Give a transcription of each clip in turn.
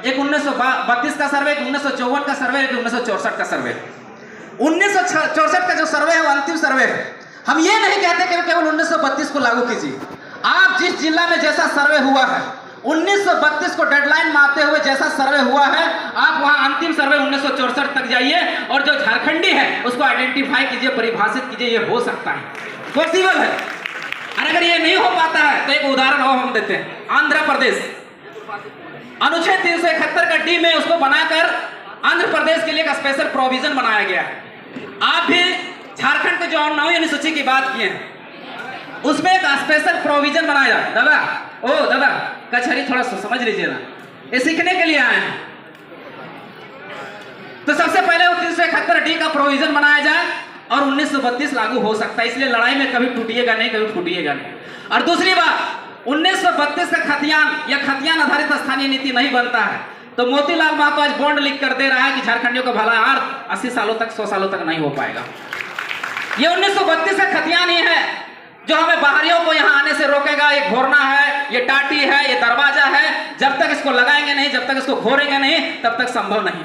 एक 1932 का सर्वे, एक 1954 का सर्वे, एक 1964 का सर्वे। 1964 का जो सर्वे है वो अंतिम सर्वे है। हम ये नहीं कहते कि केवल 1932 को लागू कीजिए। आप जिस जिला में जैसा सर्वे हुआ है, 1932 को डेडलाइन मारते हुए जैसा सर्वे हुआ है, आप वहां अंतिम सर्वे 1964 तक जाइए और जो झारखंडी है उसको आइडेंटिफाई कीजिए, परिभाषित कीजिए। ये हो सकता है, पॉसिबल है। और अगर ये नहीं हो पाता है तो एक उदाहरण और हम देते हैं। आंध्र प्रदेश अनुच्छेद 371 का डी में उसको बनाकर आंध्र प्रदेश के लिए एक स्पेशल प्रोविजन बनाया गया है। आप भी झारखंड के जो 9वीं अनुसूची की बात किए हैं, उसमें एक स्पेशल प्रोविजन बनाया। दादा कचहरी थोड़ा सा समझ लीजिए ना, ये सीखने के लिए आए हैं। तो सबसे पहले वो 371 डी का प्रोविजन बनाया जाए और 1932 लागू हो सकता है। इसलिए लड़ाई में कभी टूटिएगा नहीं, कभी फूटिएगा नहीं। और दूसरी बात, 1932 का खतियान या खतियान आधारित स्थानीय नीति नहीं बनता है तो मोतीलाल महतो आज बॉन्ड लिख कर दे रहा है कि झारखंडियों का भला यार 80 सालों तक 100 सालों तक नहीं हो पाएगा। ये 1932 का खतियान ही है जो हमें बाहरियों को यहां आने से रोकेगा। ये घोरना है, ये टाटी है, ये दरवाजा है। जब तक इसको लगाएंगे नहीं, जब तक इसको घोरेंगे नहीं, तब तक संभव नहीं।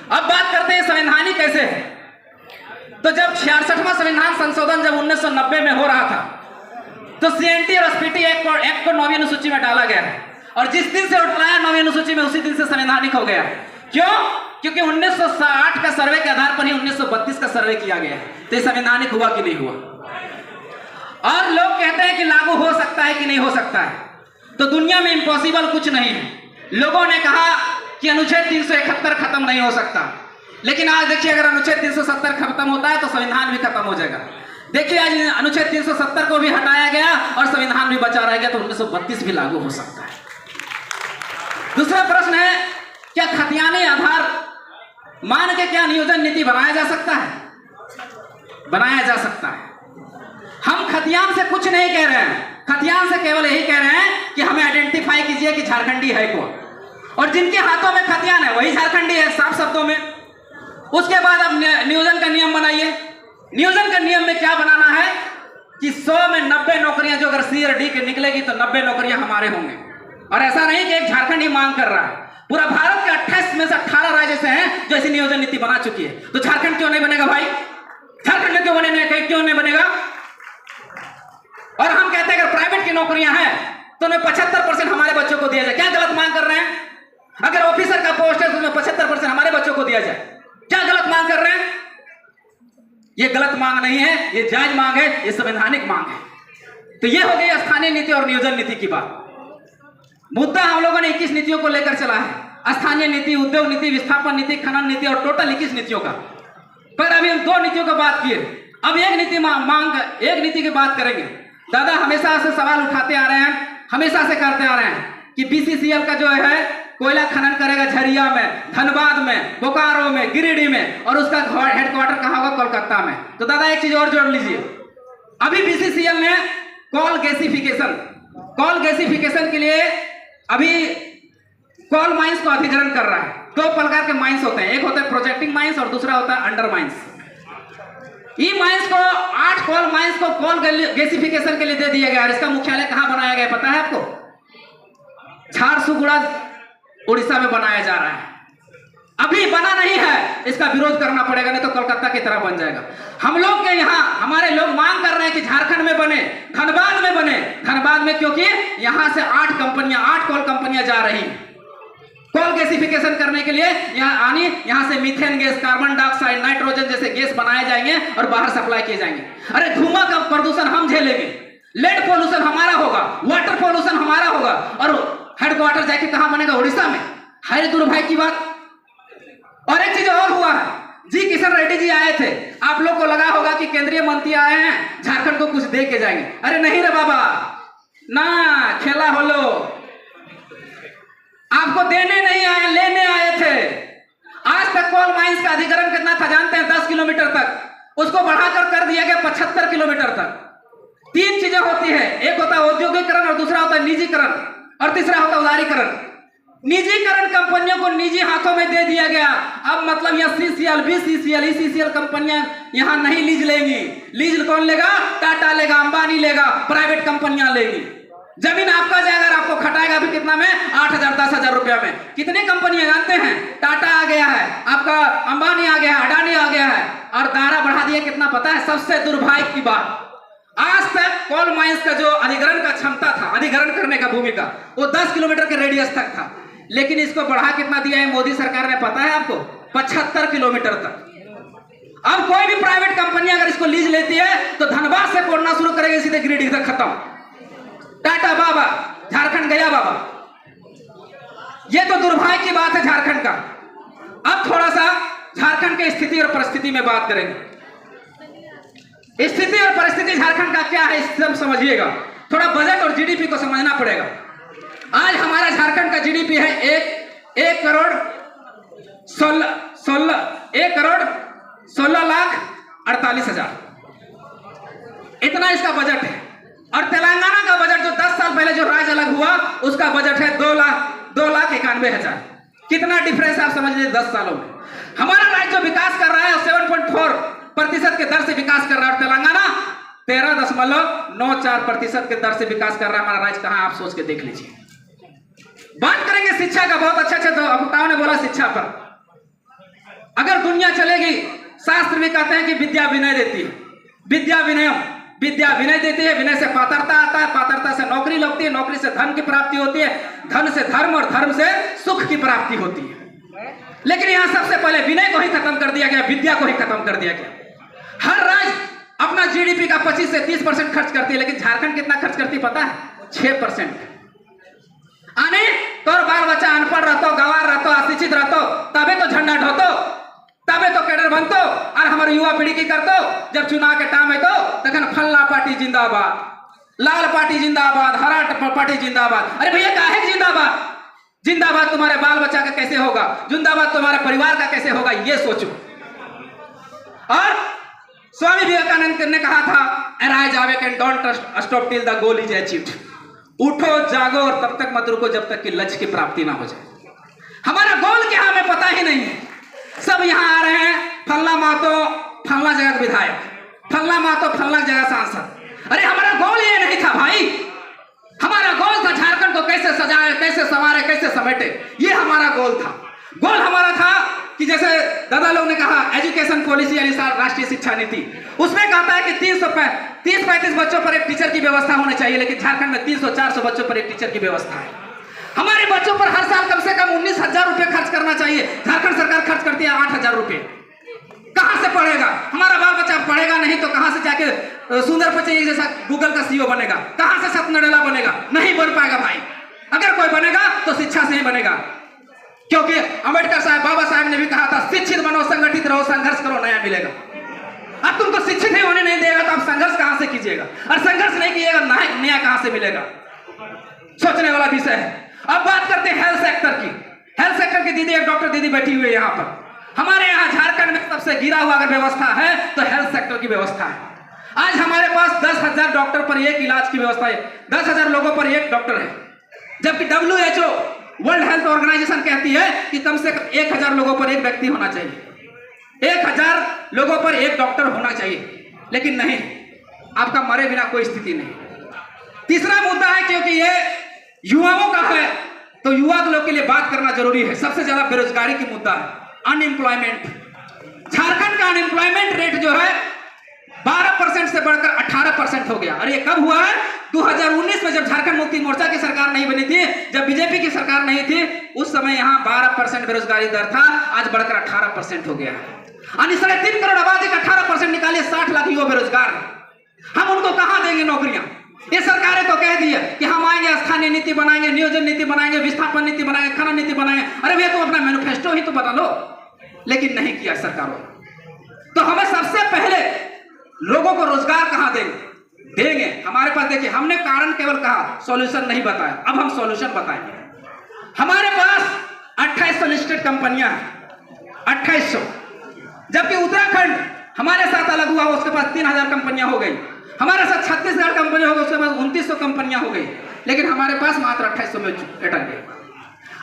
अब बात करते हैं संवैधानिक कैसे है। तो जब 66वां संविधान संशोधन जब 1990 में हो रहा था तो सीएनटी और एसपीटी एक्ट को 9वीं अनुसूची में डाला गया है और जिस दिन से उठाया 9वीं अनुसूची में उसी दिन से संवैधानिक हो गया। क्यों? क्योंकि 1960 का सर्वे के आधार पर ही 1932 का सर्वे किया गया है। तो संवैधानिक हुआ कि नहीं हुआ? और लोग कहते हैं कि लागू हो सकता है कि नहीं हो सकता है। तो दुनिया में इम्पॉसिबल कुछ नहीं है। लोगों ने कहा कि अनुच्छेद 371 खत्म नहीं हो सकता, लेकिन आज देखिए अगर अनुच्छेद 370 खत्म होता है तो संविधान भी खत्म हो जाएगा। देखिए आज अनुच्छेद 370 को भी हटाया गया और संविधान भी बचा रहेगा तो 1932 भी लागू हो सकता है। दूसरा प्रश्न है, क्या खतियानी आधार मान के क्या नियोजन नीति बनाया जा सकता है? बनाया जा सकता है। हम खतियान से कुछ नहीं कह रहे हैं, खतियान से केवल यही कह रहे हैं कि हमें आइडेंटिफाई कीजिए कि झारखंडी है कौन, और जिनके हाथों में खतियान है वही झारखंडी है, साफ शब्दों में। उसके बाद अब नियोजन का नियम बनाइए। नियोजन का नियम में क्या बनाना है कि 100 में 90 नौकरियां जो अगर सी और डी के निकलेगी तो 90 नौकरियां हमारे होंगे। और ऐसा नहीं कि एक झारखंडी मांग कर रहा है, पूरा भारत के 28 में से 18 राज्य से हैं जो ऐसी नियोजन नीति बना चुकी है। तो झारखंड क्यों नहीं बनेगा भाई? झारखंड में क्यों नहीं बनेगा? और हम कहते हैं अगर प्राइवेट की नौकरियां हैं तो उन्हें 75% हमारे बच्चों को दिया जाए। क्या गलत मांग कर रहे हैं? अगर ऑफिसर का पोस्ट है तो उसमें 75% हमारे बच्चों को दिया जाए। क्या गलत मांग कर रहे हैं? ये गलत मांग नहीं है, ये जायज मांग है, ये संवैधानिक मांग है। तो ये हो गई स्थानीय नीति और नियोजन नीति की बात। मुद्दा हम लोगों ने 21 नीतियों को लेकर चला है, स्थानीय नीति, उद्योग नीति, विस्थापन नीति, खनन नीति और टोटल 21 नीतियों का। पर अभी हम 2 नीतियों की बात किए, अब एक नीति की बात करेंगे। दादा हमेशा से सवाल उठाते आ रहे हैं, हमेशा से करते आ रहे हैं कि बीसीसीएल का जो है कोयला खनन करेगा झरिया में, धनबाद में, बोकारो में, गिरिडीह में, और उसका हेडक्वार्टर कहाँ होगा? कोलकाता में। तो दादा एक चीज और जोड़ लीजिए, अभी बीसीसीएल ने कोल गैसिफिकेशन के लिए अभी कोल माइंस को अधिग्रहण कर रहा है। 2 प्रकार के माइंस होते हैं, एक होता है प्रोजेक्टिंग माइंस और दूसरा होता है अंडर माइंस। ई माइंस को 8 कोल माइंस को कोल गैसिफिकेशन के लिए दे दिया गया। इसका मुख्यालय कहां बनाया गया पता है आपको? झारसुगुड़ा उड़ीसा में बनाया जा रहा है। अभी बना नहीं है, इसका विरोध करना पड़ेगा, नहीं तो कोलकाता की तरह बन जाएगा। हम लोग के यहाँ हमारे लोग मांग कर रहे हैं कि झारखंड में बने, धनबाद में बने। धनबाद में क्योंकि यहां से 8 कोल कंपनियां जा रही हैं कोल गैसिफिकेशन करने के लिए। यहाँ से methane gas, carbon dioxide, nitrogen जैसे गैस बनाए जाएंगे और बाहर सप्लाई किए जाएंगे। अरे धुआं का प्रदूषण हम झेलेंगे, लेड पोल्यूशन हमारा होगा, वाटर पोल्यूशन हमारा होगा, और हेडक्वार्टर जाके कहां बनेगा? उड़ीसा में। है दुर्भाग्य की बात। और एक चीज और हुआ है, जी किशन रेड्डी जी आए थे, आप लोग को लगा होगा कि केंद्रीय मंत्री आए हैं झारखंड को कुछ दे के जाएंगे। अरे नहीं रे बाबा, ना खेला होलो, आपको देने नहीं आए, लेने आए थे। आज तक कोल माइंस का अधिग्रहण कितना था जानते हैं? 10 किलोमीटर तक, उसको बढ़ाकर कर दिया गया 75 किलोमीटर तक। 3 चीजें होती है, एक होता है औद्योगिकरण और दूसरा होता है निजीकरण और तीसरा होता है उदारीकरण। निजीकरण कंपनियों को निजी हाथों में दे दिया गया। अब मतलब यह सीसीएल, बीसीसीएल, ईसीसीएल कंपनियां यहां नहीं लीज लेंगी। लीज कौन लेगा? टाटा लेगा, अंबानी लेगा, प्राइवेट कंपनियां लेंगी। जमीन आपका जाएगा, आपको खटाएगा भी कितना में? 8,000 10,000 रुपया में। कितनी कंपनियां जानते हैं? टाटा आ गया है, आपका अंबानी आ गया है, अडानी आ गया है, और दायरा बढ़ा दिया कितना पता है? सबसे दुर्भाग्य की बात, आज तक कोल माइंस का जो अधिग्रहण का क्षमता था, अधिग्रहण करने का भूमि का, वो 10 किलोमीटर के रेडियस तक था, लेकिन इसको बढ़ा कितना दिया है मोदी सरकार ने पता है आपको? 75 किलोमीटर तक। अब कोई भी प्राइवेट कंपनी अगर इसको लीज लेती है तो धनबाद से कोड़ना शुरू करेगी, सीधे गिरिडीह तक खत्म। टाटा बाबा, झारखंड गया बाबा। ये तो दुर्भाग्य की बात है झारखंड का। अब थोड़ा सा झारखंड की स्थिति और परिस्थिति में बात करेंगे। स्थिति और परिस्थिति झारखंड का क्या है, सब समझिएगा। थोड़ा बजट और जीडीपी को समझना पड़ेगा। आज हमारा झारखंड का जीडीपी है 1 करोड़ 16 लाख 48 हजार, इतना इसका बजट है। और तेलंगाना का बजट जो 10 साल पहले जो राज्य अलग हुआ, उसका बजट है 2,91,000। कितना डिफरेंस आप समझ लीजिए 10 सालों में। हमारा राज्य जो विकास कर रहा है 7.4% के दर से विकास कर रहा है, और तेलंगाना 13.94% के दर से विकास कर रहा है। हमारा राज्य कहां, आप सोच के देख लीजिए। बात करेंगे शिक्षा का, बहुत अच्छा तो वक्ताओं ने बोला शिक्षा पर। अगर दुनिया चलेगी, शास्त्र भी कहते हैं कि विद्या विनय देती है, विद्या विनय देती है, विनय से पात्रता आता है, पात्रता से नौकरी लगती है, नौकरी से धन की प्राप्ति होती है, धन से धर्म, और धर्म से सुख की प्राप्ति होती है। लेकिन यहां सबसे पहले विनय को ही खत्म कर दिया गया, विद्या को ही खत्म कर दिया गया। हर राज्य अपना जीडीपी का 25 से 30% खर्च करती है, लेकिन झारखंड कितना खर्च करती है पता है? 6%। आने तो बाल बच्चा अनपढ़ रहतो, गवार रहतो, अशिक्षित रहतो, तबे तो झंडा ढोतो, तबे तो कैडर बनतो, और हमारे युवा पीढ़ी की करतो। जब चुनाव के टाइम है तो तखन फल्ला पार्टी जिंदाबाद, लाल पार्टी जिंदाबाद, हरा पार्टी जिंदाबाद। अरे भैया काहे जिंदाबाद? जिंदाबाद तुम्हारे बाल बच्चा का कैसे होगा? जिंदाबाद तुम्हारे परिवार का कैसे होगा? ये सोचो। और स्वामी विवेकानंद ने कहा था, arise awake and don't stop till the goal is achieved। उठो जागो और तब तक मत रुको जब तक कि लक्ष्य की प्राप्ति ना हो जाए। हमारा गोल क्या हमें पता ही नहीं है। सब यहाँ आ रहे हैं, फल्ला मातो फल्ला जगह का विधायक, फल्ला मातो फल्ला जगह सांसद। अरे हमारा गोल ये नहीं था भाई। हमारा गोल था झारखंड को कैसे सजाए, कैसे संवारे, कैसे समेटे, ये हमारा गोल था। गोल हमारा था कि जैसे दादा लोग ने कहा एजुकेशन पॉलिसी अनुसार राष्ट्रीय शिक्षा नीति, उसमें कहता है कि 30-35 बच्चों पर एक टीचर की व्यवस्था होनी चाहिए, लेकिन झारखंड में 300-400 बच्चों पर एक टीचर की व्यवस्था है। हमारे बच्चों पर हर साल कम से कम 19,000 रुपए खर्च करना चाहिए, झारखंड सरकार खर्च करती है 8,000 रुपए। कहां से पढ़ेगा हमारा बाल बच्चा? पढ़ेगा नहीं तो कहां से जाके सुंदर पिचाई जैसा गूगल का सीईओ बनेगा? कहां से सतनडेला बनेगा? नहीं बन पाएगा भाई। अगर कोई बनेगा तो शिक्षा से ही बनेगा, क्योंकि अंबेडकर साहब, बाबा साहब ने भी कहा था, शिक्षित बनो, संगठित रहो, संघर्ष करो, नया मिलेगा। अब तुमको शिक्षित ही होने नहीं देगा तो आप संघर्ष कहां से कीजिएगा? और संघर्ष नहीं कीजिएगा, नया कहां से मिलेगा? सोचने वाला विषय है। अब बात करते हैं हेल्थ सेक्टर की। हेल्थ सेक्टर की दीदी, एक डॉक्टर दीदी बैठी हुई है यहाँ पर। हमारे यहाँ झारखंड में सबसे गिरा हुआ अगर व्यवस्था है तो हेल्थ सेक्टर की व्यवस्था है। आज हमारे पास 10,000 डॉक्टर पर एक इलाज की व्यवस्था है, 10,000 लोगों पर एक डॉक्टर है, जबकि WHO वर्ल्ड हेल्थ ऑर्गेनाइजेशन कहती है कि कम से कम 1,000 लोगों पर एक व्यक्ति होना चाहिए, 1,000 लोगों पर एक डॉक्टर होना चाहिए। लेकिन नहीं, आपका मरे बिना कोई स्थिति नहीं। तीसरा मुद्दा है, क्योंकि ये युवाओं का है तो युवा लोग के लिए बात करना जरूरी है। सबसे ज्यादा बेरोजगारी की मुद्दा है, अनएम्प्लॉयमेंट। झारखंड का अनएम्प्लॉयमेंट रेट जो है 12% से बढ़कर 18% हो गया। और ये कब हुआ है? 2019 में, जब झारखंड मुक्ति मोर्चा की सरकार नहीं बनी थी, जब बीजेपी की सरकार नहीं थी, उस समय यहाँ 12% बेरोजगारी दर था, आज बढ़कर 18% हो गया। 3.5 करोड़ आबादी का 18% निकालिए, 60 लाख युवा बेरोजगार। हम उनको कहां देंगे नौकरियां? ये सरकारें तो कह दी है कि हम आएंगे, स्थानीय नीति बनाएंगे, नियोजन नीति बनाएंगे, विस्थापन नीति बनाएंगे, खनन नीति बनाएंगे। अरे भैया, तुम अपना मैनिफेस्टो ही तो बना लो। लेकिन नहीं किया सरकारों ने। तो हमें सबसे पहले लोगों को रोजगार कहां देंगे? हमारे पास देखिए, हमने कारण केवल कहा, सॉल्यूशन नहीं बताया। अब हम सॉल्यूशन बताएंगे। हमारे पास 2800 लिस्टेड कंपनियां हैं, 2800, जबकि उत्तराखंड हमारे साथ अलग हुआ, उसके पास 3,000 कंपनियां हो गई। हमारे साथ छत्तीसगढ़ कंपनी हो गई, उसके पास 2,900 कंपनियां हो गई, लेकिन हमारे पास मात्र 2800 में अटक गए।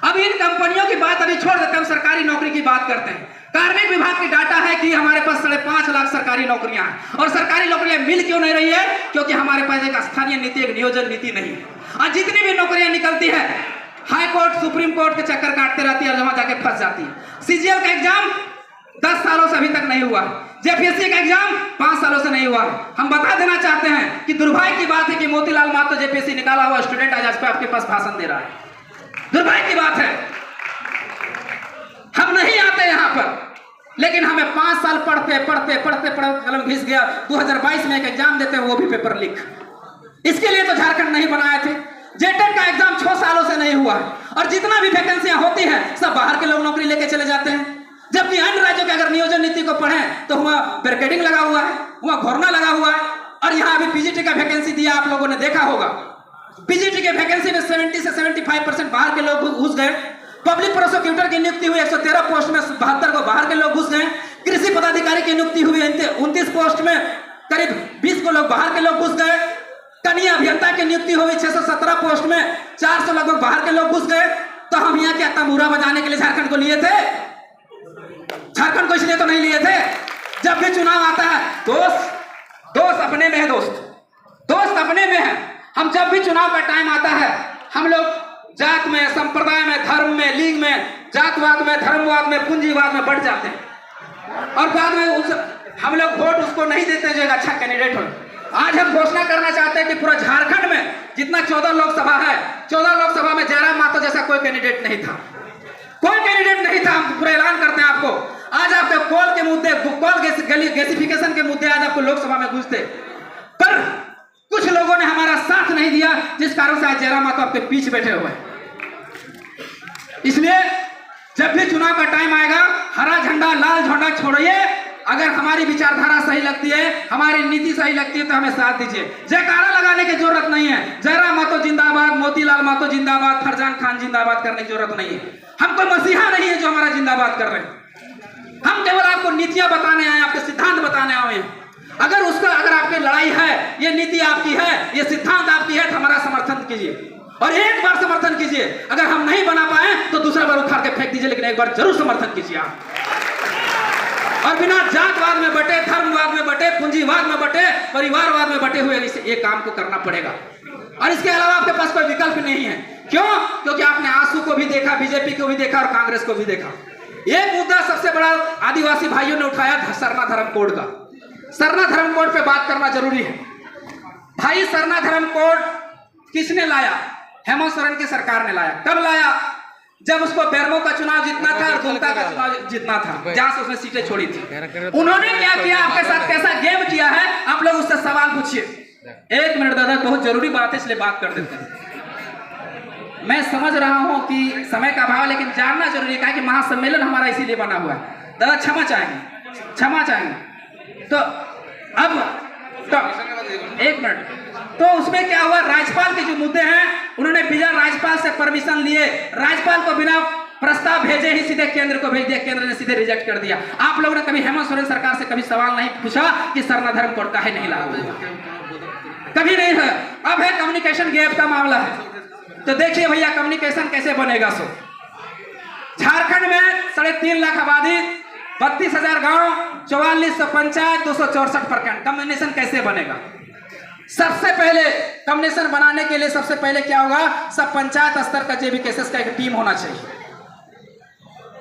अब इन कंपनियों की बात अभी छोड़ देते हैं, हम सरकारी नौकरी की बात करते हैं। कार्मिक विभाग की डाटा है कि हमारे पास 5.5 लाख सरकारी नौकरियां हैं, और सरकारी नौकरियां मिल क्यों नहीं रही है? क्योंकि हमारे पास एक स्थानीय नीति, एक नियोजन नीति नहीं है। और जितनी भी नौकरियां निकलती है हाई कोर्ट, सुप्रीम कोर्ट के चक्कर काटते रहती है और वहां जाके फंस जाती है। सीजीएल का एग्जाम 10 सालों से अभी तक नहीं हुआ, जेपीएससी का एग्जाम 5 सालों से नहीं हुआ। हम बता देना चाहते हैं कि दुर्भाग्य की बात है कि मोतीलाल महतो जेपीएससी निकाला हुआ स्टूडेंट आज पे आपके पास भाषण दे रहा है। दुर्भाग्य की बात है, हम नहीं आते यहां पर, लेकिन हमें 5 साल पढ़ते कलम घिस गया। 2022 में एक एग्जाम देते हैं, वो भी पेपर लीक। इसके लिए तो झारखंड नहीं बनाए थे। जेटेट का एग्जाम 6 सालों से नहीं हुआ, और जितना भी वैकेंसियां होती हैं सब बाहर के लोग नौकरी लेके चले जाते हैं। जबकि अन्य राज्यों के अगर नियोजन नीति को पढ़ें तो वहां बैरिकेडिंग लगा हुआ है, वहां घोरना लगा हुआ है। और यहाँ अभी पीजीटी का वैकेंसी दिया, आप लोगों ने देखा होगा। पीजीटी के वैकेंसी में 70 से 75% बाहर के लोग घुस गए। पब्लिक प्रोसिक्यूटर की नियुक्ति हुई 113 पोस्ट में 72 को बाहर के लोग घुस गए। कृषि पदाधिकारी की नियुक्ति हुई 29 पोस्ट में करीब 20 को लोग बाहर के लोग घुस गए। कनीय अभियंता की नियुक्ति हुई 617 पोस्ट में 400 लगभग बाहर के लोग घुस गए। तो हम यहाँ क्या तंबूरा बजाने के लिए झारखंड को लिए थे? झारखंड को इसलिए तो नहीं लिए थे। जब भी चुनाव आता है, दोस्त अपने में है, दोस्त अपने में है। हम जब भी चुनाव का टाइम आता है, हम लोग जात में, संप्रदाय में, धर्म में, लीग में, जातवाद में, धर्मवाद में, पूंजीवाद में बढ़ जाते हैं, और बाद में हम लोग वोट उसको नहीं देते जो एक अच्छा कैंडिडेट हो। आज हम घोषणा करना चाहते हैं कि पूरा झारखंड में जितना 14 लोकसभा है, 14 लोकसभा में जयराम महतो जैसा कोई कैंडिडेट नहीं था, कोई कैंडिडेट नहीं था। हम पूरा ऐलान करते हैं आपको। आज आपके कोल के मुद्दे, गैसिफिकेशन के मुद्दे आज आपको लोकसभा में घुसते, पर कुछ लोगों ने हमारा साथ नहीं दिया, जिस कारण से आज जयराम महतो आपके पीछे बैठे हुए हैं। इसलिए जब भी चुनाव का टाइम आएगा, हरा झंडा लाल झंडा छोड़िए। अगर हमारी विचारधारा सही लगती है, हमारी नीति सही लगती है तो हमें साथ दीजिए। जयकारा लगाने की जरूरत नहीं है। जयराम महतो जिंदाबाद, मोतीलाल महतो जिंदाबाद, फरजान खान जिंदाबाद करने की जरूरत नहीं है। हम कोई मसीहा नहीं है जो हमारा जिंदाबाद कर रहे हैं। हम केवल आपको नीतियां बताने आए, आपके सिद्धांत बताने आए हैं। अगर आपकी लड़ाई है, ये नीति आपकी है, ये सिद्धांत आपकी है, तो हमारा समर्थन कीजिए, और एक बार समर्थन कीजिए। अगर हम नहीं बना पाए तो दूसरा बार उखाड़ के फेंक दीजिए, लेकिन एक बार जरूर समर्थन कीजिए आप। और बिना जातवाद में बटे, धर्मवाद में बटे, पूंजीवाद में बटे, परिवारवाद में बटे हुए इसे एक काम को करना पड़ेगा, और इसके अलावा आपके पास कोई विकल्प नहीं है। क्यों? क्योंकि आपने आंसू को भी देखा, बीजेपी को भी देखा, और कांग्रेस को भी देखा। एक मुद्दा सबसे बड़ा आदिवासी भाइयों ने उठाया था, सरना धर्म कोड का। सरना धर्म कोड पे बात करना जरूरी है। भाई, सरना धर्म कोड किसने लाया? हेमंत सोरेन की सरकार ने लाया। कब लाया? जब उसको बेरमो का चुनाव जीतना था और दुमका का चुनाव जीतना था, जहां से उसने सीटें छोड़ी थी। उन्होंने क्या किया, आपके साथ कैसा गेम किया है, आप लोग उससे सवाल पूछिए। 1 मिनट दादा, बहुत जरूरी बात है इसलिए बात कर देते हैं। मैं समझ रहा हूं कि समय का अभाव, लेकिन जानना जरूरी है कि महासम्मेलन हमारा इसीलिए बना हुआ है। दादा क्षमा चाहेंगे। तो अब तो 1 मिनट, तो उसमें क्या हुआ, राज्यपाल के जो मुद्दे हैं उन्होंने बिना राज्यपाल से परमिशन लिए, राज्यपाल को बिना प्रस्ताव भेजे ही सीधे केंद्र को भेज दिया। केंद्र ने सीधे रिजेक्ट कर दिया। आप लोगों ने कभी हेमंत सोरेन सरकार से कभी सवाल नहीं पूछा कि सरना धर्म कोड काहे नहीं लागू हुआ? कभी नहीं है। अब है कम्युनिकेशन गैप का मामला है, तो देखिए भैया कम्युनिकेशन कैसे बनेगा। सो झारखंड में 3.5 लाख आबादी, 32,000 गांव, 4400 पंचायत, 264 प्रखंड, कम्युनिकेशन कैसे बनेगा? सबसे पहले कम्युनिकेशन बनाने के लिए सबसे पहले क्या होगा, सब पंचायत स्तर का जेबीकेएसएस का एक टीम होना चाहिए।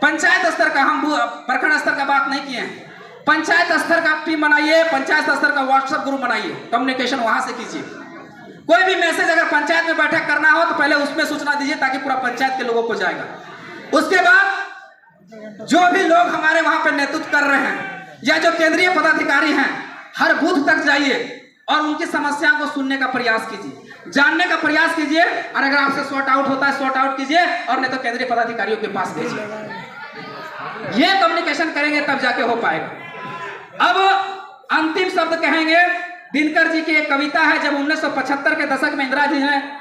पंचायत स्तर का, हम प्रखंड स्तर का बात नहीं किए हैं, पंचायत स्तर का टीम बनाइए, पंचायत स्तर का व्हाट्सएप ग्रुप बनाइए, कम्युनिकेशन वहां से कीजिए। कोई भी मैसेज अगर पंचायत में बैठक करना हो तो पहले उसमें सूचना दीजिए ताकि पूरा पंचायत के लोगों को जाएगा। उसके बाद जो भी लोग हमारे वहां पर नेतृत्व कर रहे हैं या जो केंद्रीय पदाधिकारी हैं, हर बूथ तक जाइए और उनकी समस्याओं को सुनने का प्रयास कीजिए, जानने का प्रयास कीजिए, और अगर आपसे सॉर्ट आउट होता है सॉर्ट आउट कीजिए, और नहीं तो केंद्रीय पदाधिकारियों के पास भेजिए। ये कम्युनिकेशन करेंगे तब जाके हो पाएगा। अब अंतिम शब्द कहेंगे, दिनकर जी की एक कविता है, जब 1975 के दशक में इंदिरा जी ने